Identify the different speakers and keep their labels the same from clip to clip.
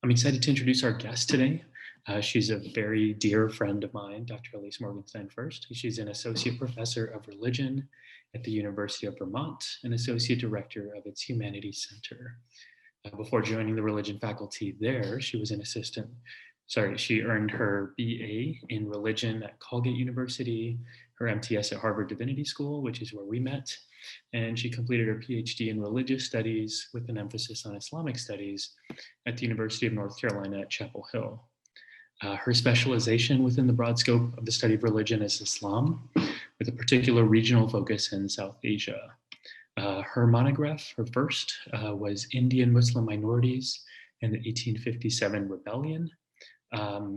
Speaker 1: I'm excited to introduce our guest today. She's a very dear friend of mine, Dr. Ilyse Morgenstein-Fuerst. She's an associate professor of religion at the University of Vermont and associate director of its Humanities Center. Before joining the religion faculty there, she was an assistant. She earned her BA in religion at Colgate University, her MTS at Harvard Divinity School, which is where we met, and she completed her PhD in religious studies with an emphasis on Islamic studies at the University of North Carolina at Chapel Hill. Her specialization within the broad scope of the study of religion is Islam, with a particular regional focus in South Asia. Her monograph, her first, was Indian Muslim Minorities and the 1857 Rebellion.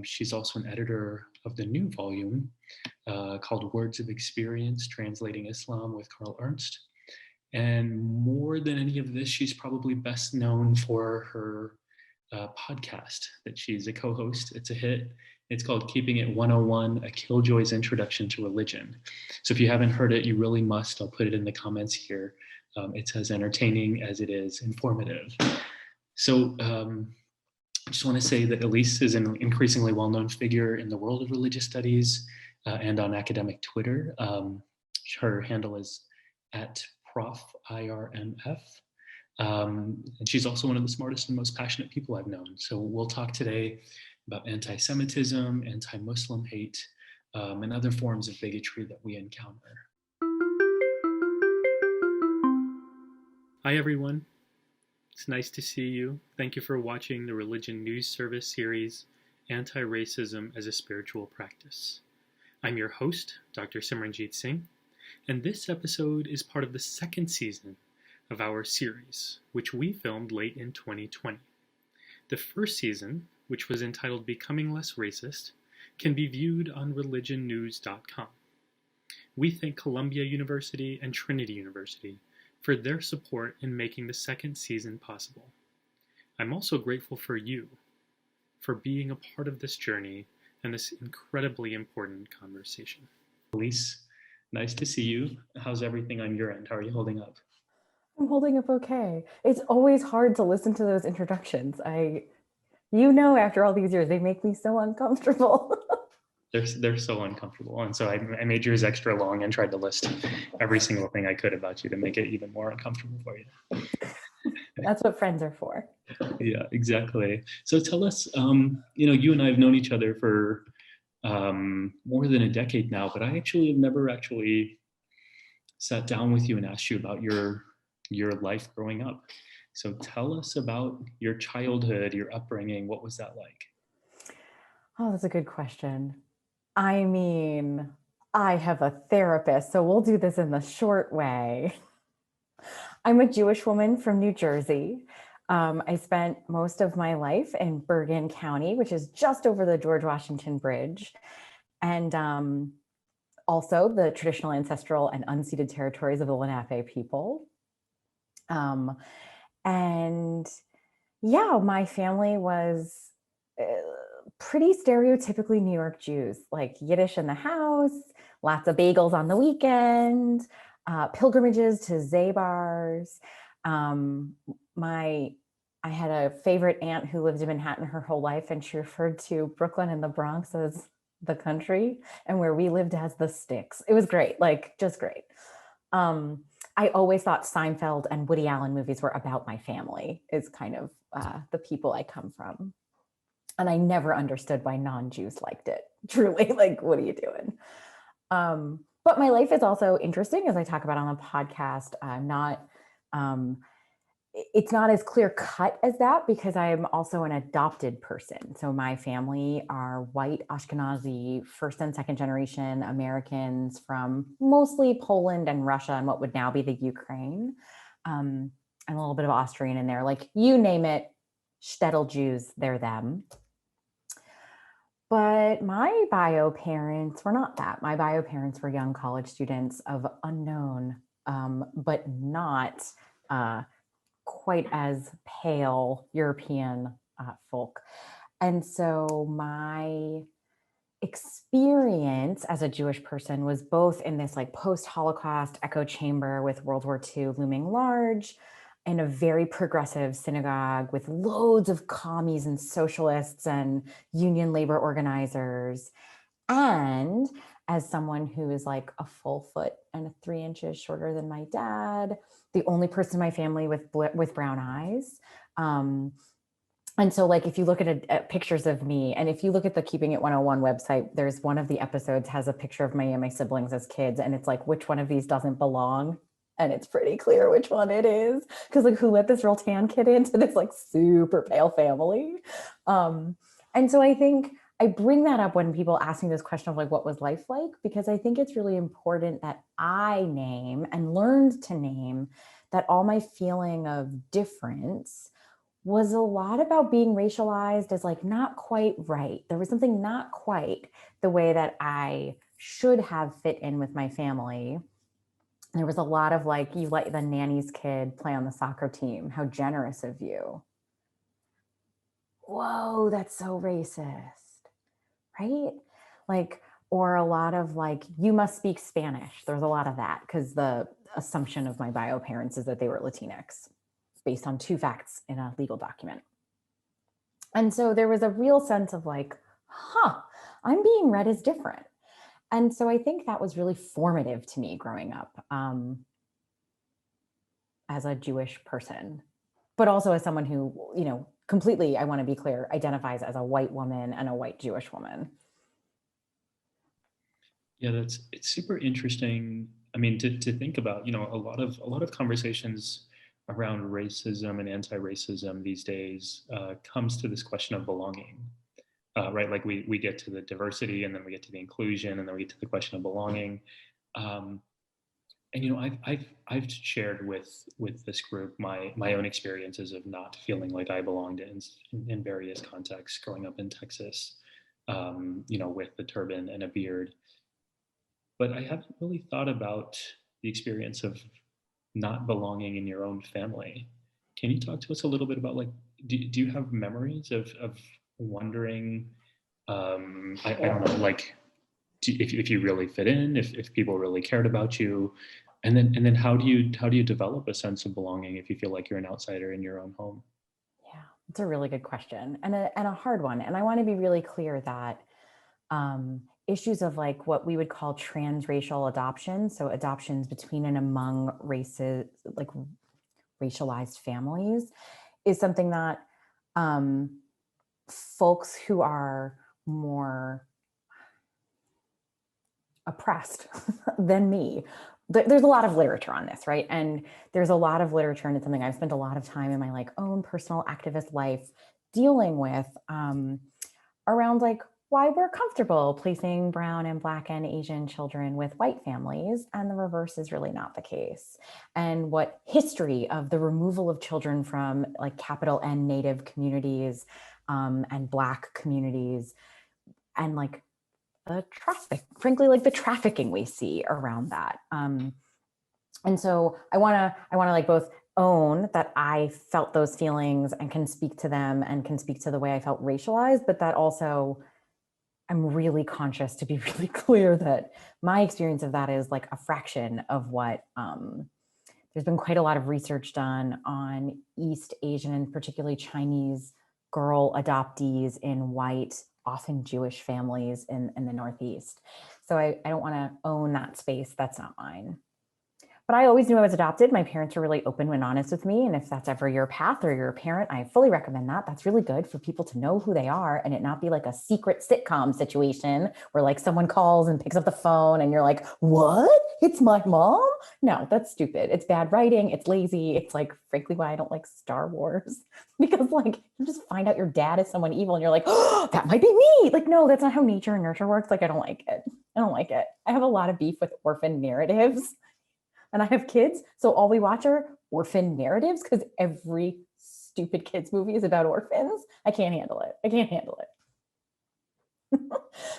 Speaker 1: She's also an editor of the new volume called Words of Experience, Translating Islam with Karl Ernst. And more than any of this, she's probably best known for her podcast that she's a co-host. It's a hit. It's called Keeping It 101, A Killjoy's Introduction to Religion. So if you haven't heard it, you really must. I'll put it in the comments here. It's as entertaining as it is informative. So I just want to say that Ilyse is an increasingly well-known figure in the world of religious studies and on academic Twitter. Her handle is @ProfIRMF. And she's also one of the smartest and most passionate people I've known. So we'll talk today about anti-Semitism, anti-Muslim hate, and other forms of bigotry that we encounter. Hi, everyone. It's nice to see you. Thank you for watching the Religion News Service series, Anti-Racism as a Spiritual Practice. I'm your host, Dr. Simranjeet Singh, and this episode is part of the second season of our series, which we filmed late in 2020. The first season, which was entitled Becoming Less Racist, can be viewed on religionnews.com. We thank Columbia University and Trinity University for their support in making the second season possible. I'm also grateful for you, for being a part of this journey and this incredibly important conversation. Ilyse, nice to see you. How's everything on your end? How are you holding up?
Speaker 2: I'm holding up okay. It's always hard to listen to those introductions. After all these years, they make me so uncomfortable.
Speaker 1: They're so uncomfortable. And so I made yours extra long and tried to list every single thing I could about you to make it even more uncomfortable for you.
Speaker 2: That's what friends are for.
Speaker 1: Yeah, exactly. So tell us, you and I have known each other for more than a decade now, but I actually have never sat down with you and asked you about your life growing up. So tell us about your childhood, your upbringing. What was that like?
Speaker 2: Oh, that's a good question. I mean, I have a therapist, so we'll do this in the short way. I'm a Jewish woman from New Jersey. I spent most of my life in Bergen County, which is just over the George Washington Bridge, and also the traditional ancestral and unceded territories of the Lenape people. My family was pretty stereotypically New York Jews, like Yiddish in the house, lots of bagels on the weekend, pilgrimages to Zabar's. I had a favorite aunt who lived in Manhattan her whole life, and she referred to Brooklyn and the Bronx as the country, and where we lived as the sticks. It was great, just great. I always thought Seinfeld and Woody Allen movies were about my family, is kind of the people I come from. And I never understood why non-Jews liked it. Truly, what are you doing? But my life is also interesting, as I talk about on the podcast. It's not as clear cut as that because I'm also an adopted person. So my family are white Ashkenazi, first and second generation Americans from mostly Poland and Russia and what would now be the Ukraine. And a little bit of Austrian in there, you name it, shtetl Jews, they're them. But my bio parents were not that. My bio parents were young college students of unknown, but not quite as pale European folk. And so my experience as a Jewish person was both in this post-Holocaust echo chamber with World War II looming large, in a very progressive synagogue with loads of commies and socialists and union labor organizers. And as someone who is like a full foot and 3 inches shorter than my dad, the only person in my family with brown eyes. And so like, if you look at pictures of me, and if you look at the Keeping It 101 website, there's one of the episodes has a picture of me and my siblings as kids. And it's like, which one of these doesn't belong? And it's pretty clear which one it is. Cause like, who let this real tan kid into this like super pale family? And so I think I bring that up when people ask me this question of like, what was life like? Because I think it's really important that I name and learned to name that all my feeling of difference was a lot about being racialized as like not quite right. There was something not quite the way that I should have fit in with my family. There was a lot of like, you let the nanny's kid play on the soccer team. How generous of you. Whoa, that's so racist, right? Like, or a lot of like, you must speak Spanish. There's a lot of that because the assumption of my bio parents is that they were Latinx, based on 2 facts in a legal document. And so there was a real sense of like, I'm being read as different. And so I think that was really formative to me growing up as a Jewish person, but also as someone who, completely, I want to be clear, identifies as a white woman and a white Jewish woman.
Speaker 1: Yeah, it's super interesting. I mean, to think about, a lot of conversations around racism and anti-racism these days comes to this question of belonging, right? Like we get to the diversity, and then we get to the inclusion, and then we get to the question of belonging. And I've shared with this group my own experiences of not feeling like I belonged in various contexts growing up in Texas, with the turban and a beard. But I haven't really thought about the experience of not belonging in your own family. Can you talk to us a little bit about like, do you have memories of wondering, I don't know, like if you really fit in, if people really cared about you, and then how do you develop a sense of belonging if you feel like you're an outsider in your own home?
Speaker 2: Yeah, it's a really good question and a hard one. And I want to be really clear that issues of like what we would call transracial adoption, so adoptions between and among races, like racialized families, is something that folks who are more oppressed than me, there's a lot of literature on this, right? And there's a lot of literature, and it's something I've spent a lot of time in my like own personal activist life dealing with around like why we're comfortable placing brown and Black and Asian children with white families, and the reverse is really not the case. And what history of the removal of children from like capital N Native communities and Black communities, and like the traffic, frankly, like the trafficking we see around that. And so I wanna like both own that I felt those feelings and can speak to them and can speak to the way I felt racialized, but that also I'm really conscious to be really clear that my experience of that is like a fraction of what, there's been quite a lot of research done on East Asian and particularly Chinese girl adoptees in white, often Jewish families in the Northeast. So I don't want to own that space. That's not mine. But I always knew I was adopted. My parents were really open and honest with me. And if that's ever your path or you're a parent, I fully recommend that. That's really good for people to know who they are and it not be like a secret sitcom situation where like someone calls and picks up the phone and you're like, what? It's my mom? No, that's stupid. It's bad writing. It's lazy. It's like, frankly, why I don't like Star Wars. Because like you just find out your dad is someone evil and you're like, oh, that might be me. Like, no, that's not how nature and nurture works. Like, I don't like it. I don't like it. I have a lot of beef with orphan narratives. And I have kids, so all we watch are orphan narratives because every stupid kids movie is about orphans. I can't handle it. I can't handle it.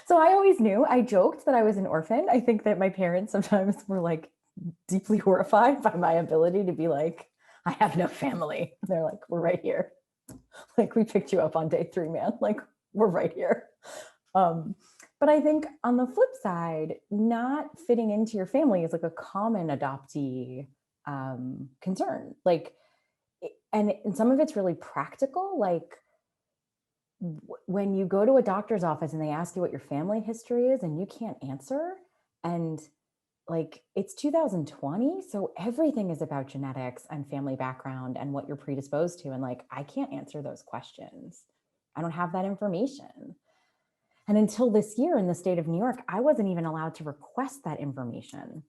Speaker 2: So I always knew, I joked that I was an orphan. I think that my parents sometimes were like deeply horrified by my ability to be like, I have no family. And they're like, we're right here. Like we picked you up on day 3, man. Like we're right here. But I think on the flip side, not fitting into your family is like a common adoptee concern. Like and some of it's really practical, like when you go to a doctor's office and they ask you what your family history is and you can't answer, and like it's 2020, so everything is about genetics and family background and what you're predisposed to, and like I can't answer those questions. I don't have that information. And until this year in the state of New York, I wasn't even allowed to request that information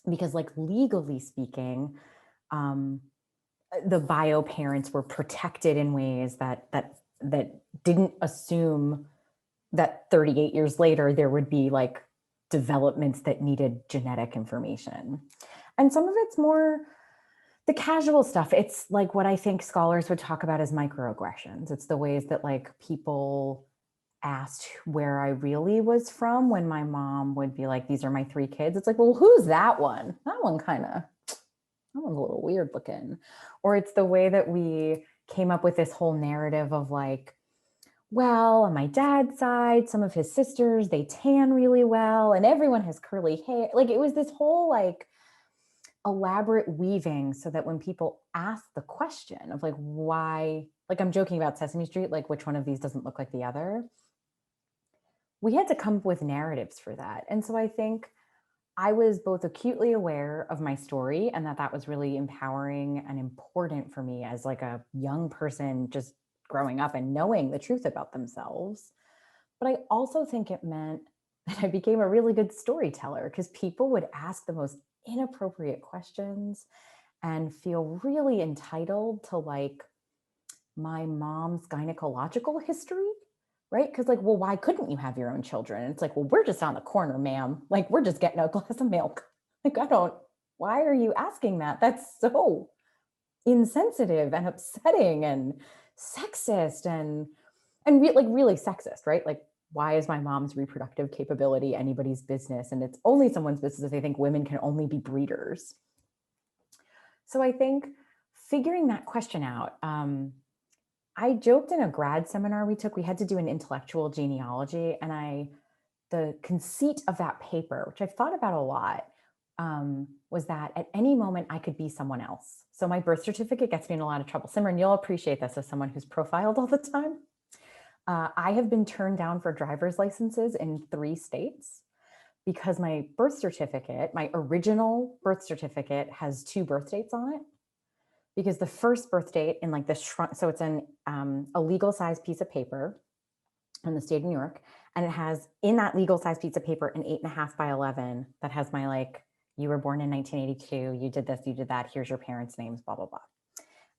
Speaker 2: because, like, legally speaking, the bio parents were protected in ways that didn't assume that 38 years later there would be like developments that needed genetic information. And some of it's more the casual stuff. It's like what I think scholars would talk about as microaggressions. It's the ways that like people asked where I really was from when my mom would be like, these are my 3 kids. It's like, well, who's that one? That one's a little weird looking. Or it's the way that we came up with this whole narrative of like, well, on my dad's side, some of his sisters, they tan really well and everyone has curly hair. Like it was this whole like elaborate weaving so that when people ask the question of like, why, like I'm joking about Sesame Street, like which one of these doesn't look like the other, we had to come up with narratives for that. And so I think I was both acutely aware of my story and that was really empowering and important for me as like a young person just growing up and knowing the truth about themselves. But I also think it meant that I became a really good storyteller because people would ask the most inappropriate questions and feel really entitled to like my mom's gynecological history. Right? Because like, well, why couldn't you have your own children? And it's like, well, we're just on the corner, ma'am. Like, we're just getting a glass of milk. Like, why are you asking that? That's so insensitive and upsetting and sexist and like really sexist, right? Like, why is my mom's reproductive capability anybody's business? And it's only someone's business if they think women can only be breeders. So I think figuring that question out, I joked in a grad seminar we took, we had to do an intellectual genealogy, and the conceit of that paper, which I've thought about a lot, was that at any moment I could be someone else. So my birth certificate gets me in a lot of trouble. Simran, you'll appreciate this as someone who's profiled all the time. I have been turned down for driver's licenses in 3 states because my birth certificate, my original birth certificate, has 2 birth dates on it. Because the first birth date in like the shrunk, so it's a legal size piece of paper in the state of New York, and it has in that legal size piece of paper an 8.5 by 11 that has my like, you were born in 1982, you did this, you did that, here's your parents' names, blah, blah, blah.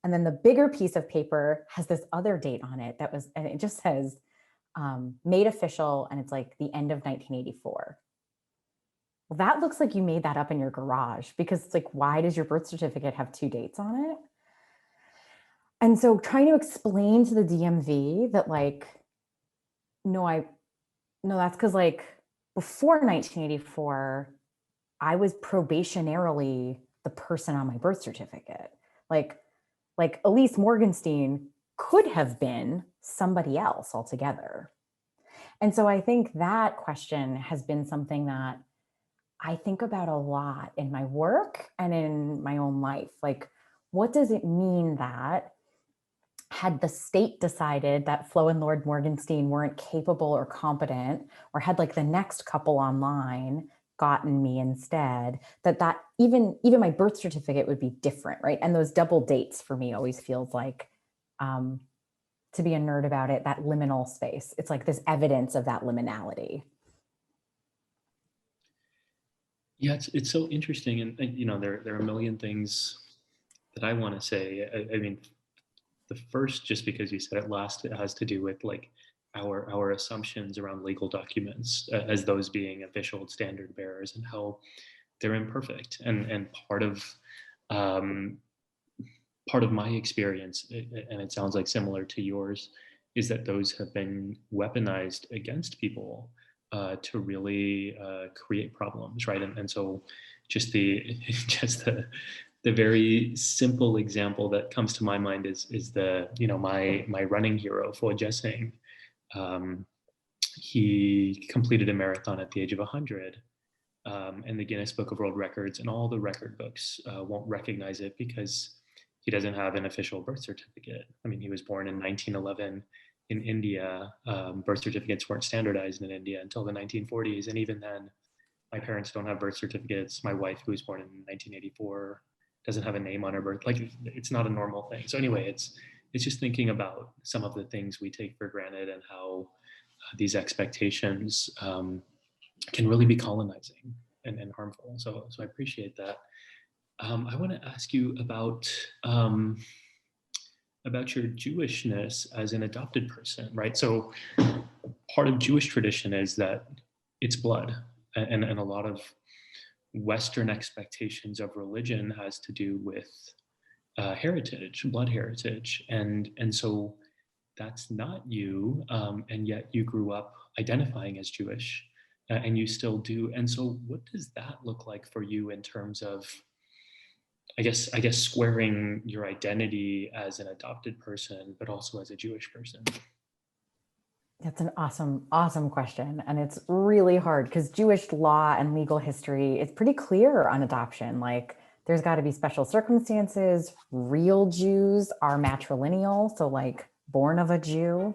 Speaker 2: And then the bigger piece of paper has this other date on it and it just says made official, and it's like the end of 1984. Well, that looks like you made that up in your garage, because it's like, why does your birth certificate have 2 dates on it? And so trying to explain to the DMV that like, no, that's because like before 1984, I was probationarily the person on my birth certificate. Like Ilyse Morgenstein could have been somebody else altogether. And so I think that question has been something that I think about a lot in my work and in my own life. Like, what does it mean that had the state decided that Flo and Lord Morgenstein weren't capable or competent, or had like the next couple online gotten me instead, that even my birth certificate would be different, right? And those double dates for me always feels like, to be a nerd about it, that liminal space. It's like this evidence of that liminality.
Speaker 1: Yeah, it's so interesting, and you know, there are a million things that I want to say. I mean, the first, just because you said it last, it has to do with like our assumptions around legal documents as those being official standard bearers and how they're imperfect, and part of my experience, and it sounds like similar to yours, is that those have been weaponized against people to really create problems, right? And so just the very simple example that comes to my mind is the, you know, my running hero, Fo Jesing. He completed a marathon at the age of 100. And the Guinness Book of World Records and all the record books won't recognize it because he doesn't have an official birth certificate. I mean, he was born in 1911 in India. Birth certificates weren't standardized in India until the 1940s. And even then, my parents don't have birth certificates. My wife, who was born in 1984, doesn't have a name on her birth. Like, it's not a normal thing. So anyway, it's just thinking about some of the things we take for granted and how these expectations can really be colonizing and harmful. So I appreciate that. I want to ask you about your Jewishness as an adopted person, right? So part of Jewish tradition is that it's blood, and a lot of Western expectations of religion has to do with heritage, blood heritage, and so that's not you, and yet you grew up identifying as Jewish, and you still do. And so, what does that look like for you in terms of, I guess, squaring your identity as an adopted person, but also as a Jewish person?
Speaker 2: That's an awesome question. And it's really hard because Jewish law and legal history is pretty clear on adoption. Like, there's got to be special circumstances. Real Jews are matrilineal, so like born of a Jew.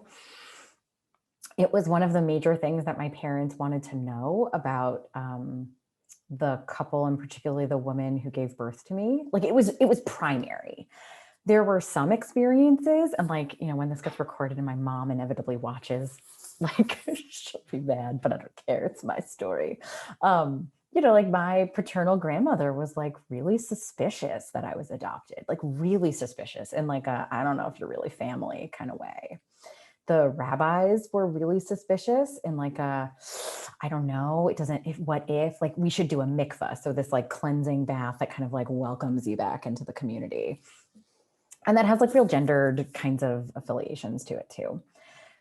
Speaker 2: It was one of the major things that my parents wanted to know about the couple, and particularly the woman who gave birth to me. Like, it was primary. There were some experiences, and like, you know, when this gets recorded and my mom inevitably watches, like, she'll be mad, but I don't care. It's my story. You know, like, my paternal grandmother was like really suspicious that I was adopted, like really suspicious in like a, I don't know if you're really family kind of way. The rabbis were really suspicious in like a, I don't know, it doesn't, what if, like, we should do a mikvah. So this like cleansing bath that kind of like welcomes you back into the community. And that has like real gendered kinds of affiliations to it too.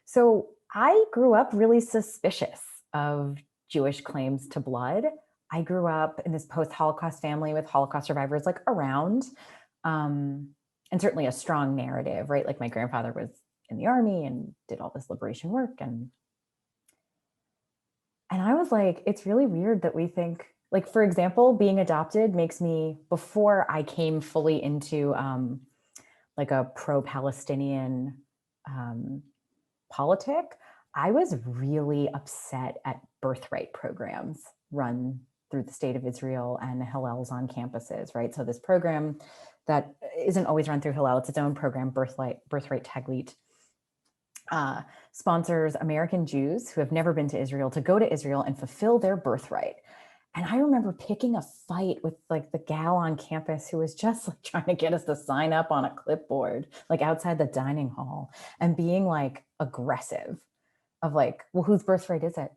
Speaker 2: So I grew up really suspicious of Jewish claims to blood. I grew up in this post-Holocaust family with Holocaust survivors like around, and certainly a strong narrative, right? Like, my grandfather was in the army and did all this liberation work. And I was like, it's really weird that we think, like, for example, being adopted makes me, before I came fully into like a pro-Palestinian politic, I was really upset at birthright programs run through the state of Israel and Hillels on campuses, right? So this program that isn't always run through Hillel, it's its own program, Birthright Taglit, sponsors American Jews who have never been to Israel to go to Israel and fulfill their birthright. And I remember picking a fight with like the gal on campus who was just like trying to get us to sign up on a clipboard, like outside the dining hall, and being like aggressive of like, well, whose birthright is it?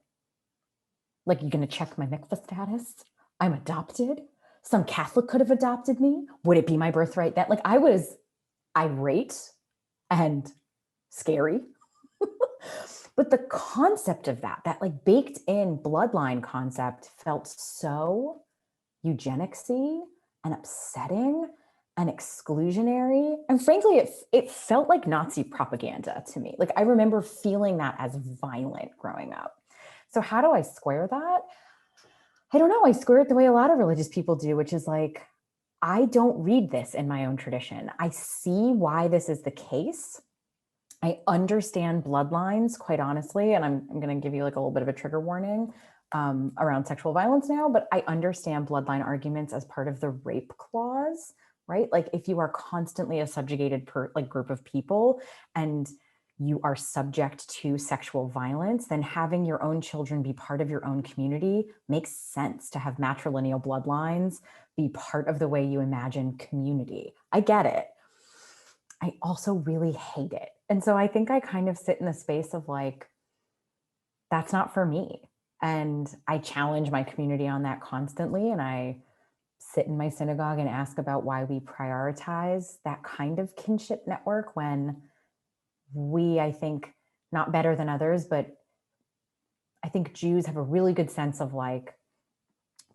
Speaker 2: Like, you're going to check my mikvah status? I'm adopted. Some Catholic could have adopted me. Would it be my birthright? That, like, I was irate and scary. But the concept of that like baked in bloodline concept felt so eugenicsy and upsetting and exclusionary. And frankly, it felt like Nazi propaganda to me. Like, I remember feeling that as violent growing up. So how do I square that? I don't know. I square it the way a lot of religious people do, which is like, I don't read this in my own tradition. I see why this is the case. I understand bloodlines, quite honestly, and I'm going to give you like a little bit of a trigger warning around sexual violence now, but I understand bloodline arguments as part of the rape clause, right? Like, if you are constantly a subjugated group of people and you are subject to sexual violence, then having your own children be part of your own community makes sense. To have matrilineal bloodlines be part of the way you imagine community. I get it. I also really hate it. And so I think I kind of sit in the space of like, that's not for me. And I challenge my community on that constantly. And I sit in my synagogue and ask about why we prioritize that kind of kinship network when we, I think, not better than others, but I think Jews have a really good sense of like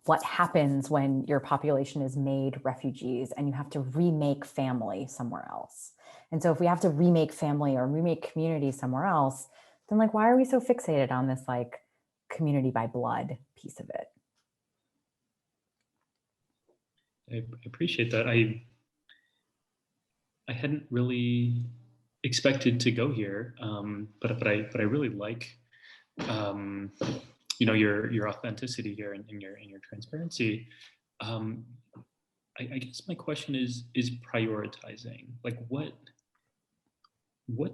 Speaker 2: what happens when your population is made refugees and you have to remake family somewhere else. And so if we have to remake family or remake community somewhere else, then like, why are we so fixated on this like community by blood piece of it?
Speaker 1: I appreciate that. I hadn't really expected to go here, but I really like um, your authenticity here and your transparency. Um, I guess my question is prioritizing. Like what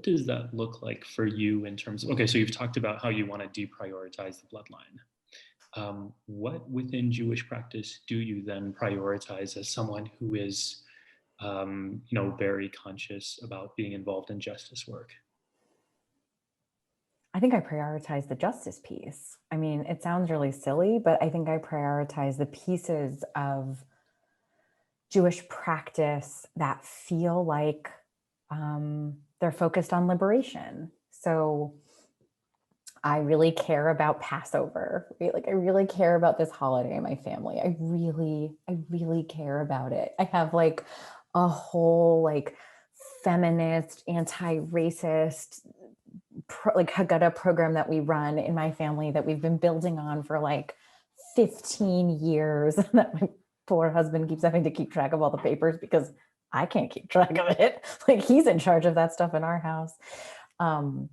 Speaker 1: does that look like for you in terms of, okay, so you've talked about how you want to deprioritize the bloodline. What within Jewish practice do you then prioritize as someone who is, very conscious about being involved in justice work?
Speaker 2: I think I prioritize the justice piece. I mean, it sounds really silly, but I think I prioritize the pieces of Jewish practice that feel like they're focused on liberation. So I really care about Passover, right? Like I really care about this holiday in my family. I really care about it. I have like a whole like feminist, anti-racist, like Haggadah program that we run in my family that we've been building on for like 15 years that my poor husband keeps having to keep track of all the papers because I can't keep track of it. Like he's in charge of that stuff in our house. And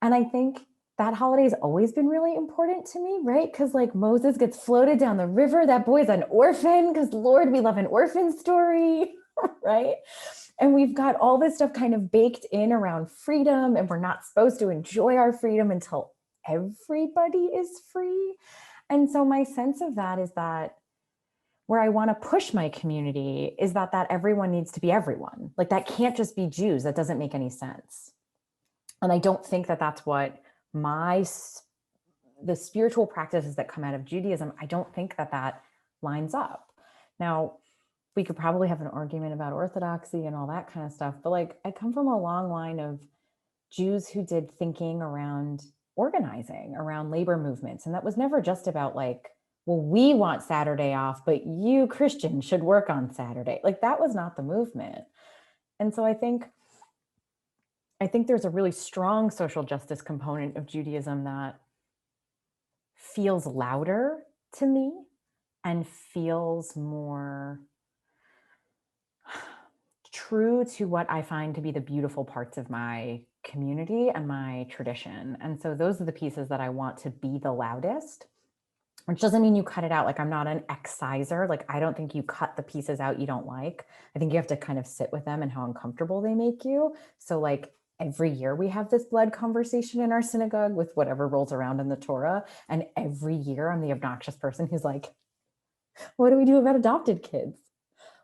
Speaker 2: I think that holiday has always been really important to me, right? Because like Moses gets floated down the river, that boy's an orphan, because Lord, we love an orphan story, right? And we've got all this stuff kind of baked in around freedom, and we're not supposed to enjoy our freedom until everybody is free. And so my sense of that is that where I want to push my community is that everyone needs to be everyone. Like that can't just be Jews. That doesn't make any sense. And I don't think that that's what the spiritual practices that come out of Judaism, I don't think that lines up. Now, we could probably have an argument about orthodoxy and all that kind of stuff, but like I come from a long line of Jews who did thinking around organizing, around labor movements. And that was never just about like, well, we want Saturday off, but you Christians should work on Saturday. Like that was not the movement. And so I think there's a really strong social justice component of Judaism that feels louder to me and feels more true to what I find to be the beautiful parts of my community and my tradition. And so those are the pieces that I want to be the loudest, which doesn't mean you cut it out. Like I'm not an exciser. Like I don't think you cut the pieces out you don't like. I think you have to kind of sit with them and how uncomfortable they make you. So like every year we have this blood conversation in our synagogue with whatever rolls around in the Torah. And every year I'm the obnoxious person who's like, what do we do about adopted kids?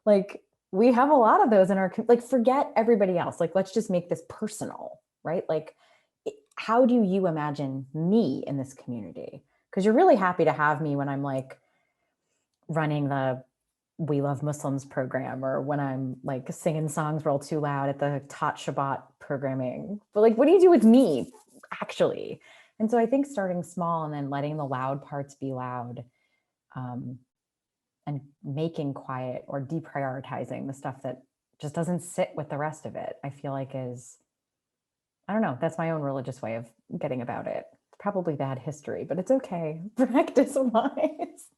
Speaker 2: Like we have a lot of those in our, like forget everybody else. Like, let's just make this personal, right? Like, how do you imagine me in this community? Because you're really happy to have me when I'm like running the We Love Muslims program, or when I'm like singing songs roll too loud at the Tot Shabbat programming. But like, what do you do with me actually? And so I think starting small and then letting the loud parts be loud, and making quiet or deprioritizing the stuff that just doesn't sit with the rest of it, I feel like is, I don't know, that's my own religious way of getting about it. It's probably bad history, but it's okay, practice-wise.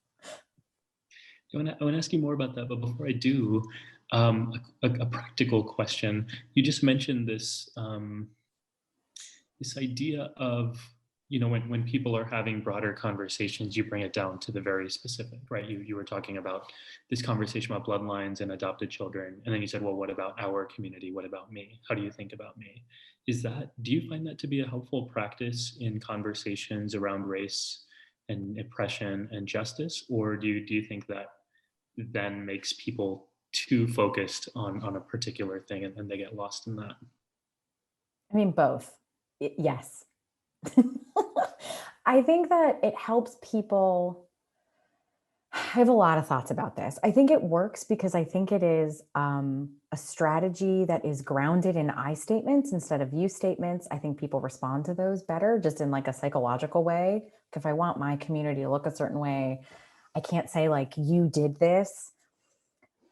Speaker 1: I want to ask you more about that, but before I do, a practical question. You just mentioned this this idea of, when people are having broader conversations, you bring it down to the very specific, right? You were talking about this conversation about bloodlines and adopted children, and then you said, well, what about our community? What about me? How do you think about me? Do you find that to be a helpful practice in conversations around race and oppression and justice, or do you think that then makes people too focused on a particular thing and they get lost in that?
Speaker 2: I mean, both. Yes. I think that it helps people. I have a lot of thoughts about this. I think it works because I think it is a strategy that is grounded in I statements instead of you statements. I think people respond to those better just in like a psychological way. If I want my community to look a certain way, I can't say like, you did this.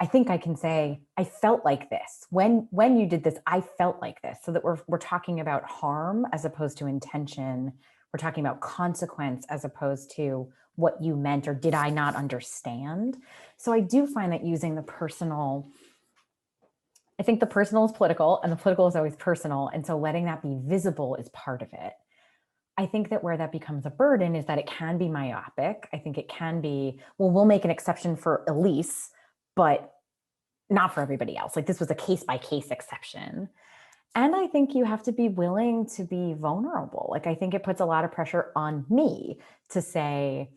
Speaker 2: I think I can say, I felt like this. When you did this, I felt like this. So that we're talking about harm as opposed to intention. We're talking about consequence as opposed to what you meant or did I not understand. So I do find that using the personal I think the personal is political and the political is always personal. And so letting that be visible is part of it. I think that where that becomes a burden is that it can be myopic. I think it can be, well, we'll make an exception for Ilyse, but not for everybody else. Like this was a case by case exception. And I think you have to be willing to be vulnerable. Like I think it puts a lot of pressure on me to say,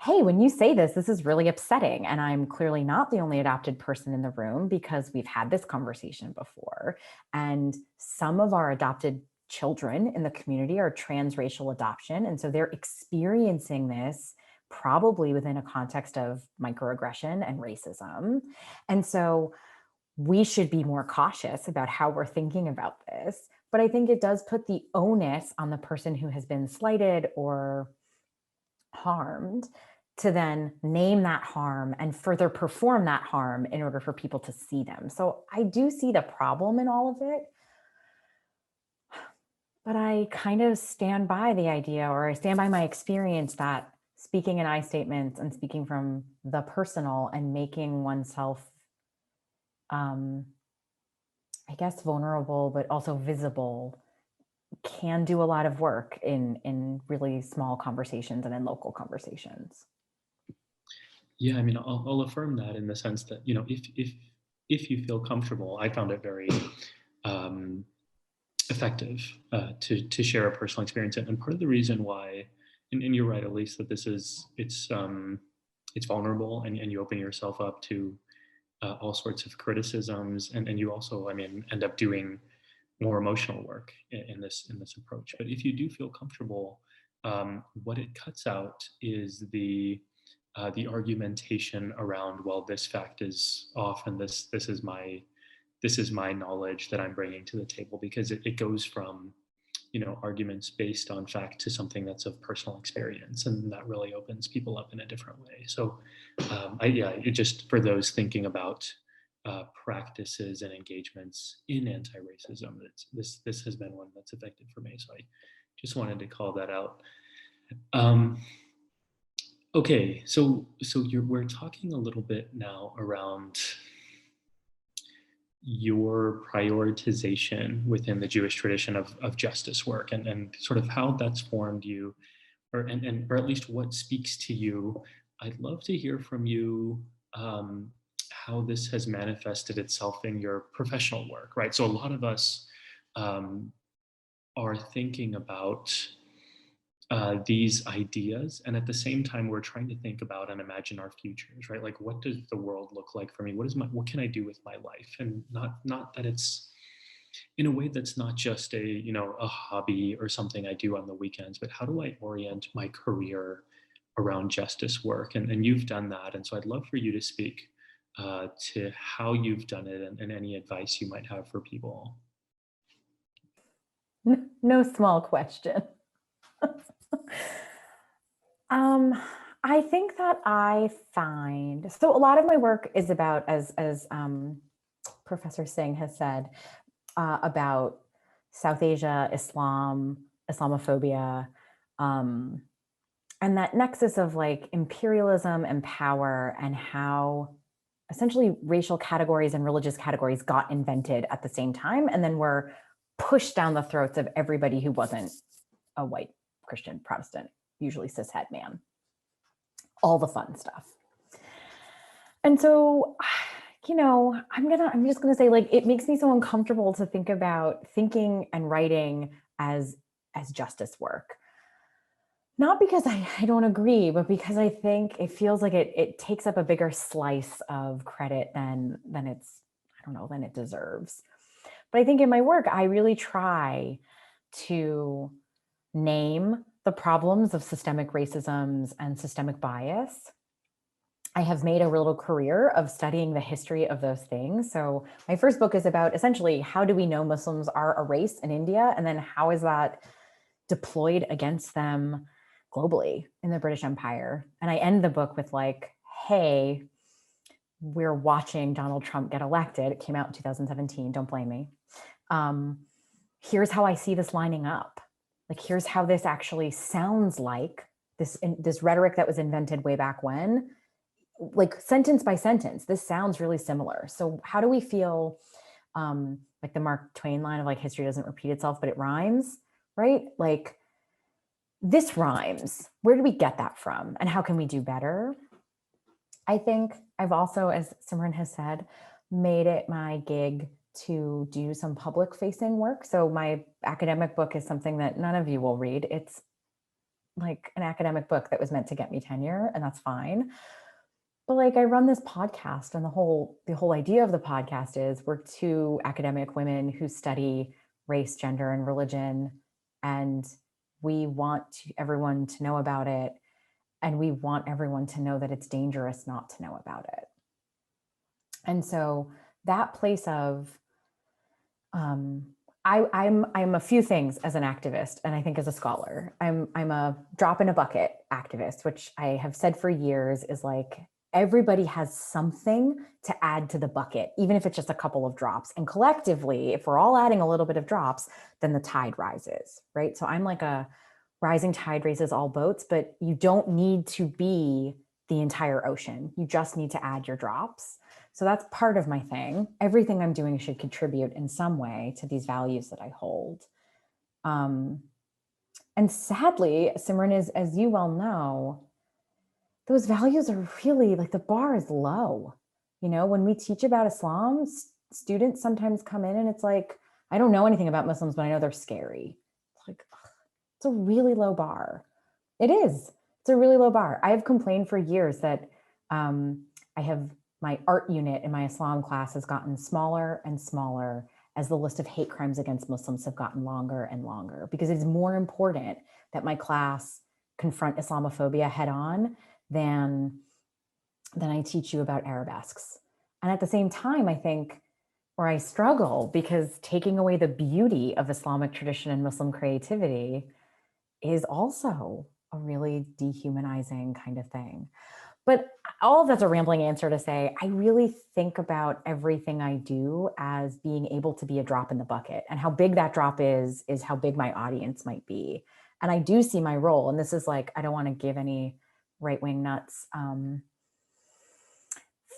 Speaker 2: hey, when you say this, this is really upsetting. And I'm clearly not the only adopted person in the room because we've had this conversation before. And some of our adopted children in the community are transracial adoption. And so they're experiencing this probably within a context of microaggression and racism. And so we should be more cautious about how we're thinking about this. But I think it does put the onus on the person who has been slighted or harmed to then name that harm and further perform that harm in order for people to see them. So I do see the problem in all of it. But I kind of stand by the idea, or I stand by my experience that speaking in I statements and speaking from the personal and making oneself, I guess, vulnerable, but also visible can do a lot of work in really small conversations and in local conversations.
Speaker 1: Yeah, I mean, I'll affirm that in the sense that, you know, if you feel comfortable, I found it very effective to share a personal experience. And part of the reason why, and you're right, Ilyse, that this is, it's vulnerable, and you open yourself up to all sorts of criticisms, and you also, I mean, end up doing more emotional work in this approach. But if you do feel comfortable, what it cuts out is the argumentation around, well, this fact is off, and this is my knowledge that I'm bringing to the table, because it goes from, you know, arguments based on fact to something that's of personal experience, and that really opens people up in a different way. So, it just, for those thinking about practices and engagements in anti-racism, this has been one that's effective for me. So I just wanted to call that out. Okay, so we're talking a little bit now around your prioritization within the Jewish tradition of justice work, and sort of how that's formed you, or at least what speaks to you. I'd love to hear from you how this has manifested itself in your professional work, right? So a lot of us are thinking about these ideas, and at the same time we're trying to think about and imagine our futures, right? Like, what does the world look like for me? What can I do with my life? And not that it's in a way that's not just a, you know, a hobby or something I do on the weekends, but how do I orient my career around justice work? And you've done that, and so I'd love for you to speak to how you've done it, and any advice you might have for people.
Speaker 2: No small question. I think that I find, so a lot of my work is about, as Professor Singh has said, about South Asia, Islam, Islamophobia, and that nexus of like imperialism and power, and how essentially racial categories and religious categories got invented at the same time, and then were pushed down the throats of everybody who wasn't a white Christian Protestant, usually cishet man. All the fun stuff. And so, you know, I'm just gonna say, like, it makes me so uncomfortable to think about thinking and writing as justice work. Not because I don't agree, but because I think it feels like it takes up a bigger slice of credit than it deserves. But I think in my work, I really try to name the problems of systemic racisms and systemic bias. I have made a little career of studying the history of those things. So my first book is about essentially, how do we know Muslims are a race in India? And then how is that deployed against them globally in the British Empire? And I end the book with like, hey, we're watching Donald Trump get elected. It came out in 2017, don't blame me. Here's how I see this lining up. Like, here's how this actually sounds like this rhetoric that was invented way back when, like sentence by sentence, this sounds really similar. So how do we feel like the Mark Twain line of like history doesn't repeat itself, but it rhymes, right? Like this rhymes. Where did we get that from? And how can we do better? I think I've also, as Simran has said, made it my gig to do some public facing work. So my academic book is something that none of you will read. It's like an academic book that was meant to get me tenure, and that's fine. But like I run this podcast, and the whole idea of the podcast is we're two academic women who study race, gender, and religion, and we want everyone to know about it, and we want everyone to know that it's dangerous not to know about it. And so that place of I'm a few things as an activist, and I think as a scholar. I'm a drop in a bucket activist, which I have said for years is like everybody has something to add to the bucket, even if it's just a couple of drops. And collectively, if we're all adding a little bit of drops, then the tide rises, right? So I'm like a rising tide raises all boats, but you don't need to be the entire ocean. You just need to add your drops. So that's part of my thing. Everything I'm doing should contribute in some way to these values that I hold. And sadly, Simran, is, as you well know, those values are really like the bar is low. You know, when we teach about Islam, students sometimes come in and it's like, I don't know anything about Muslims, but I know they're scary. It's like, it's a really low bar. It is. It's a really low bar. I have complained for years that I have my art unit in my Islam class has gotten smaller and smaller as the list of hate crimes against Muslims have gotten longer and longer, because it's more important that my class confront Islamophobia head on than I teach you about arabesques. And at the same time, I think, or I struggle, because taking away the beauty of Islamic tradition and Muslim creativity is also a really dehumanizing kind of thing. But all of that's a rambling answer to say, I really think about everything I do as being able to be a drop in the bucket, and how big that drop is how big my audience might be. And I do see my role, and this is like, I don't want to give any right-wing nuts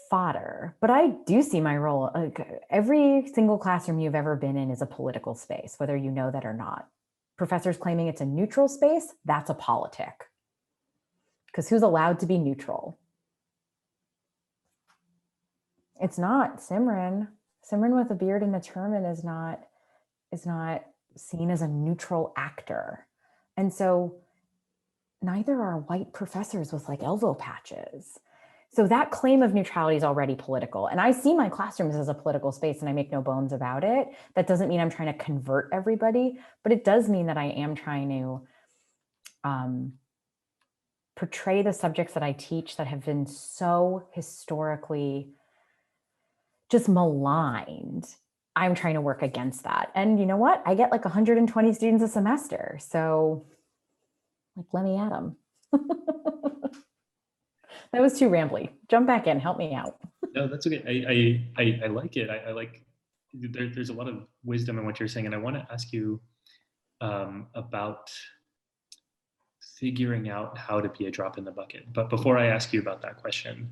Speaker 2: fodder, but I do see my role. Like, every single classroom you've ever been in is a political space, whether you know that or not. Professors claiming it's a neutral space, that's a politic. Because who's allowed to be neutral? It's not Simran. Simran with a beard and a turban is not seen as a neutral actor. And so neither are white professors with like elbow patches. So that claim of neutrality is already political. And I see my classrooms as a political space, and I make no bones about it. That doesn't mean I'm trying to convert everybody, but it does mean that I am trying to portray the subjects that I teach that have been so historically just maligned. I'm trying to work against that. And you know what? I get like 120 students a semester. So like, let me at them. That was too rambly. Jump back in, help me out.
Speaker 1: No, that's okay. I like it. I like, there's a lot of wisdom in what you're saying. And I want to ask you about figuring out how to be a drop in the bucket. But before I ask you about that question,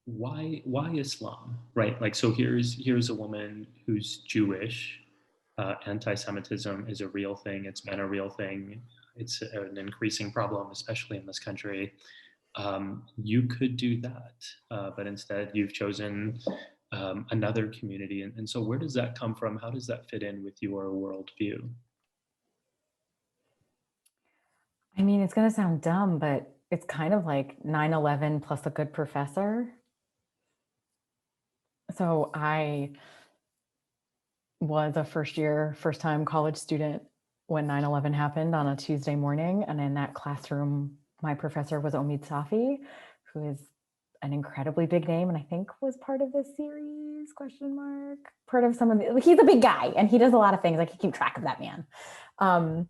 Speaker 1: why Islam, right? Like, so here's a woman who's Jewish. Anti-Semitism is a real thing. It's been a real thing. It's an increasing problem, especially in this country. You could do that, but instead you've chosen another community. And so where does that come from? How does that fit in with your worldview?
Speaker 2: I mean, it's going to sound dumb, but it's kind of like 9/11 plus a good professor. So I was a first-time college student when 9/11 happened on a Tuesday morning. And in that classroom, my professor was Omid Safi, who is an incredibly big name, and I think was part of this series, question mark, part of some of the, he's a big guy and he does a lot of things. I can keep track of that man.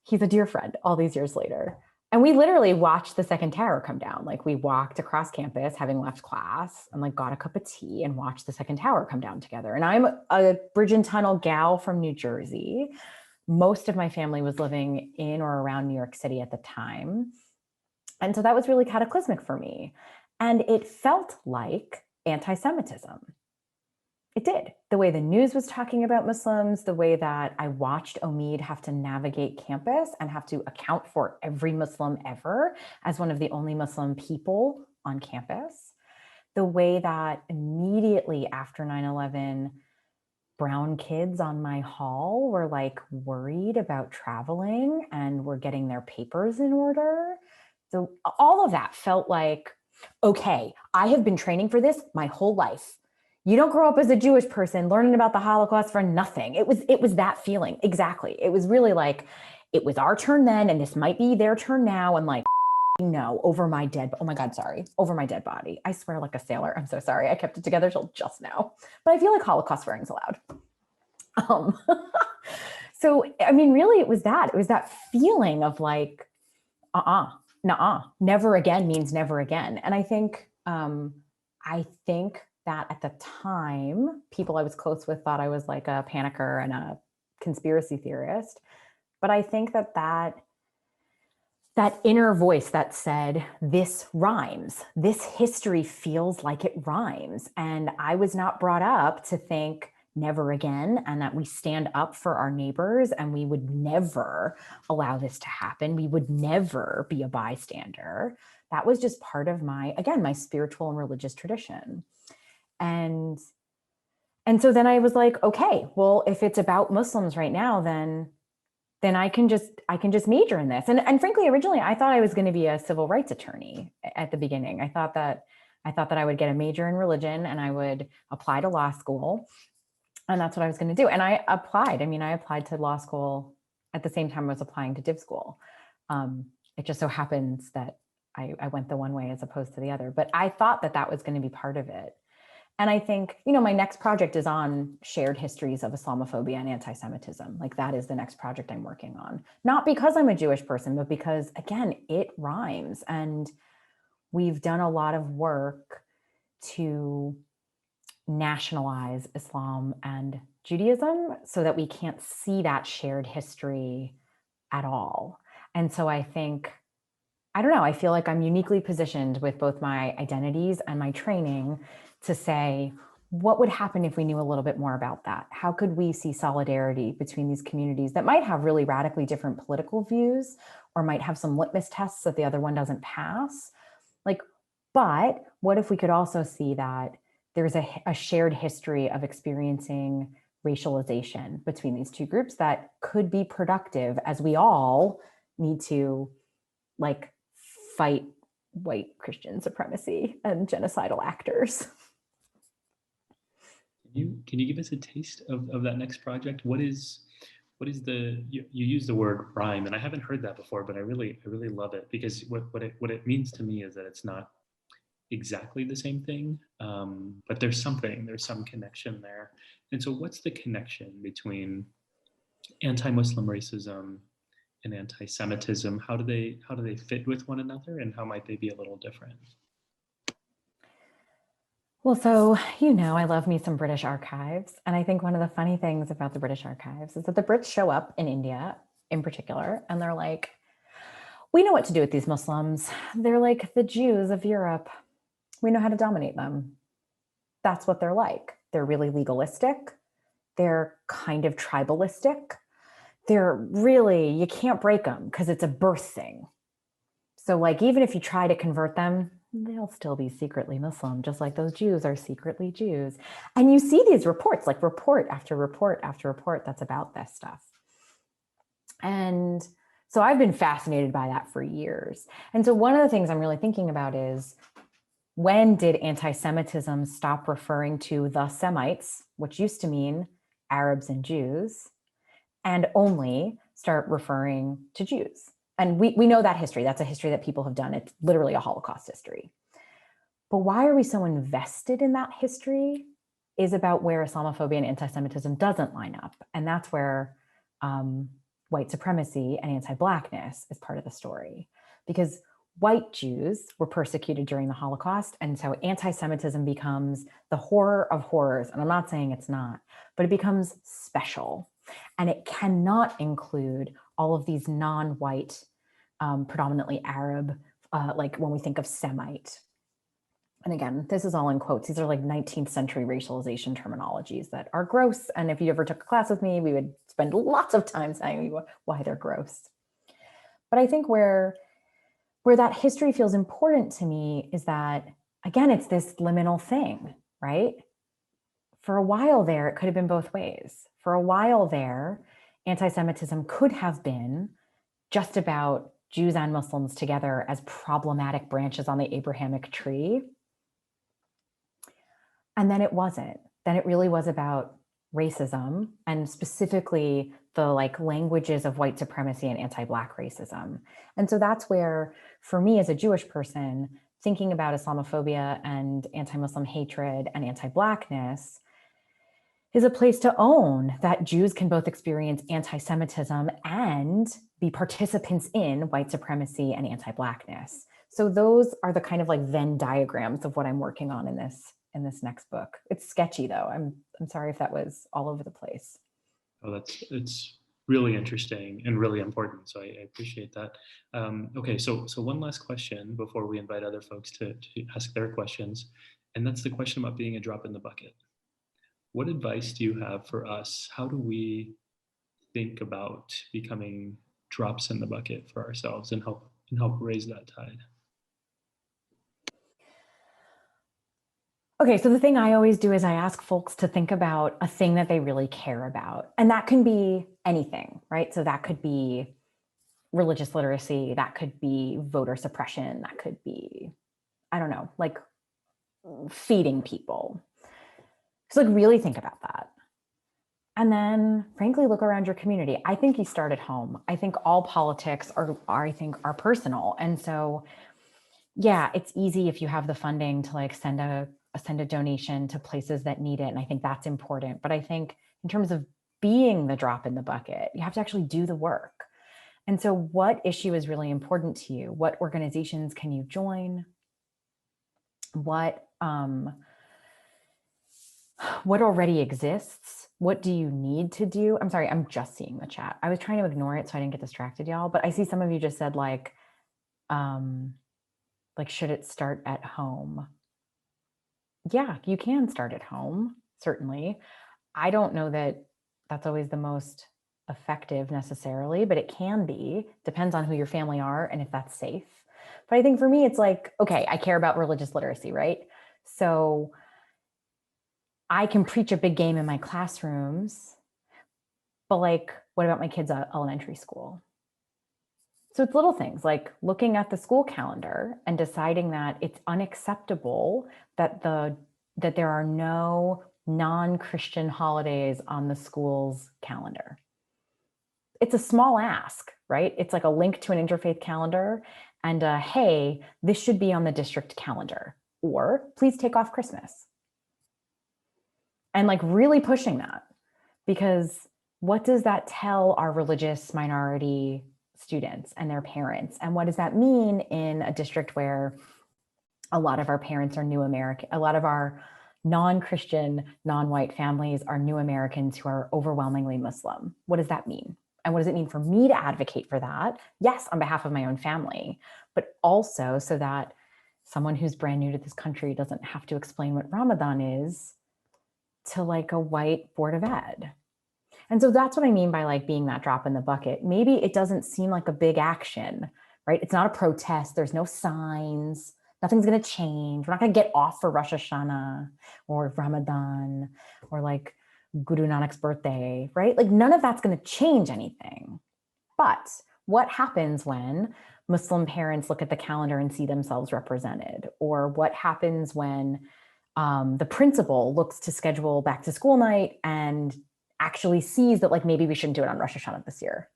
Speaker 2: He's a dear friend all these years later. And we literally watched the second tower come down. Like, we walked across campus having left class and like got a cup of tea and watched the second tower come down together. And I'm a bridge and tunnel gal from New Jersey. Most of my family was living in or around New York City at the time. And so that was really cataclysmic for me. And it felt like anti-Semitism. It did. The way the news was talking about Muslims, the way that I watched Omid have to navigate campus and have to account for every Muslim ever as one of the only Muslim people on campus, the way that immediately after 9/11, brown kids on my hall were like worried about traveling and were getting their papers in order. So all of that felt like, okay, I have been training for this my whole life. You don't grow up as a Jewish person learning about the Holocaust for nothing. It was that feeling. Exactly. It was really like, it was our turn then, and this might be their turn now. And like, no, over my dead, oh my God, sorry, over my dead body. I swear like a sailor. I'm so sorry. I kept it together till just now. But I feel like Holocaust swearing is allowed. So, I mean, really, it was that feeling of like, nuh-uh, never again means never again. And I think that at the time, people I was close with thought I was like a panicker and a conspiracy theorist. But I think that inner voice that said, this rhymes, this history feels like it rhymes. And I was not brought up to think never again, and that we stand up for our neighbors and we would never allow this to happen. We would never be a bystander. That was just part of my spiritual and religious tradition. And so then I was like, okay, well, if it's about Muslims right now, then I can just major in this. And frankly, originally I thought I was going to be a civil rights attorney at the beginning. I thought that I would get a major in religion and I would apply to law school. And that's what I was going to do. And I applied. I mean, I applied to law school at the same time I was applying to div school. It just so happens that I went the one way as opposed to the other. But I thought that was going to be part of it. And I think, my next project is on shared histories of Islamophobia and anti-Semitism. Like that is the next project I'm working on. Not because I'm a Jewish person, but because, again, it rhymes. And we've done a lot of work to nationalize Islam and Judaism so that we can't see that shared history at all. And so I think, I don't know, I feel like I'm uniquely positioned with both my identities and my training to say, what would happen if we knew a little bit more about that? How could we see solidarity between these communities that might have really radically different political views or might have some litmus tests that the other one doesn't pass? But what if we could also see that there's a shared history of experiencing racialization between these two groups that could be productive as we all need to fight white Christian supremacy and genocidal actors.
Speaker 1: Can you give us a taste of that next project? What is the you use the word rhyme, and I haven't heard that before, but I really love it, because what it means to me is that it's not exactly the same thing, but there's some connection there. And so what's the connection between anti-Muslim racism and anti-Semitism? How do they fit with one another, and how might they be a little different?
Speaker 2: Well, so, I love me some British archives. And I think one of the funny things about the British archives is that the Brits show up in India in particular, and they're like, we know what to do with these Muslims. They're like the Jews of Europe. We know how to dominate them. That's what they're like. They're really legalistic. They're kind of tribalistic. They're really, you can't break them because it's a birth thing. So even if you try to convert them, they'll still be secretly Muslim, just like those Jews are secretly Jews. And you see these reports, report after report after report that's about this stuff. And so I've been fascinated by that for years. And so one of the things I'm really thinking about is, when did anti-Semitism stop referring to the Semites, which used to mean Arabs and Jews, and only start referring to Jews? And we know that history. That's a history that people have done. It's literally a Holocaust history. But why are we so invested in that history is about where Islamophobia and anti-Semitism doesn't line up. And that's where white supremacy and anti-Blackness is part of the story. Because white Jews were persecuted during the Holocaust. And so anti-Semitism becomes the horror of horrors. And I'm not saying it's not, but it becomes special. And it cannot include all of these non-white, predominantly Arab, when we think of Semite. And again, this is all in quotes. These are like 19th century racialization terminologies that are gross. And if you ever took a class with me, we would spend lots of time saying why they're gross. But I think where that history feels important to me is that, again, it's this liminal thing, right? For a while there, it could have been both ways. For a while there, anti-Semitism could have been just about Jews and Muslims together as problematic branches on the Abrahamic tree. And then it wasn't. Then it really was about racism, and specifically the like languages of white supremacy and anti-Black racism. And so that's where, for me as a Jewish person, thinking about Islamophobia and anti-Muslim hatred and anti-Blackness is a place to own that Jews can both experience anti-Semitism and be participants in white supremacy and anti-Blackness. So those are the kind of like Venn diagrams of what I'm working on in this next book. It's sketchy though. I'm sorry if that was all over the place.
Speaker 1: Oh, it's really interesting and really important. So I appreciate that. Okay, so one last question before we invite other folks to ask their questions, and that's the question about being a drop in the bucket. What advice do you have for us? How do we think about becoming drops in the bucket for ourselves and help raise that tide?
Speaker 2: Okay, so the thing I always do is I ask folks to think about a thing that they really care about. And that can be anything, right? So that could be religious literacy, that could be voter suppression, that could be, I don't know, like feeding people. So like really think about that. And then frankly, look around your community. I think you start at home. I think all politics are personal. And so, yeah, it's easy if you have the funding to like send a donation to places that need it. And I think that's important. But I think in terms of being the drop in the bucket, you have to actually do the work. And so what issue is really important to you? What organizations can you join? What already exists? What do you need to do? I'm sorry, I'm just seeing the chat. I was trying to ignore it so I didn't get distracted, y'all. But I see some of you just said like should it start at home? Yeah, you can start at home, certainly. I don't know that that's always the most effective necessarily, but it can be. Depends on who your family are and if that's safe. But I think for me, it's like, okay, I care about religious literacy, right? So I can preach a big game in my classrooms, but like, what about my kids at elementary school? So it's little things like looking at the school calendar and deciding that it's unacceptable that there are no non-Christian holidays on the school's calendar. It's a small ask, right? It's like a link to an interfaith calendar and hey, this should be on the district calendar, or please take off Christmas. And like really pushing that, because what does that tell our religious minority students and their parents? And what does that mean in a district where a lot of our parents are new American, a lot of our non-Christian, non-white families are new Americans who are overwhelmingly Muslim? What does that mean? And what does it mean for me to advocate for that? Yes, on behalf of my own family, but also so that someone who's brand new to this country doesn't have to explain what Ramadan is to like a white Board of Ed. And so that's what I mean by like being that drop in the bucket. Maybe it doesn't seem like a big action, right? It's not a protest. There's no signs. Nothing's going to change. We're not going to get off for Rosh Hashanah or Ramadan or like Guru Nanak's birthday, right? Like none of that's going to change anything. But what happens when Muslim parents look at the calendar and see themselves represented? Or what happens when the principal looks to schedule back to school night and actually sees that like maybe we shouldn't do it on Rosh Hashanah this year?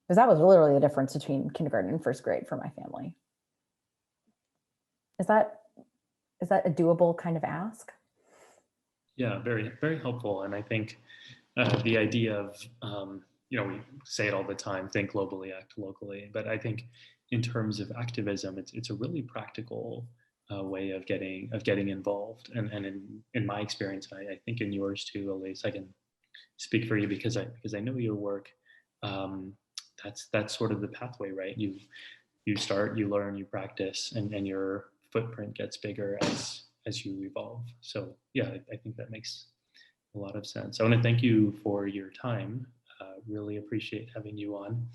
Speaker 2: Because that was literally the difference between kindergarten and first grade for my family. Is that a doable kind of ask?
Speaker 1: Yeah, very, very helpful. And I think the idea of, we say it all the time, think globally, act locally. But I think in terms of activism, it's a really practical way of getting involved. And in my experience, I think in yours too, Ilyse, I can speak for you because I know your work. That's sort of the pathway, right? You start, you learn, you practice, and you're footprint gets bigger as you evolve. So yeah, I think that makes a lot of sense. I want to thank you for your time. Really appreciate having you on.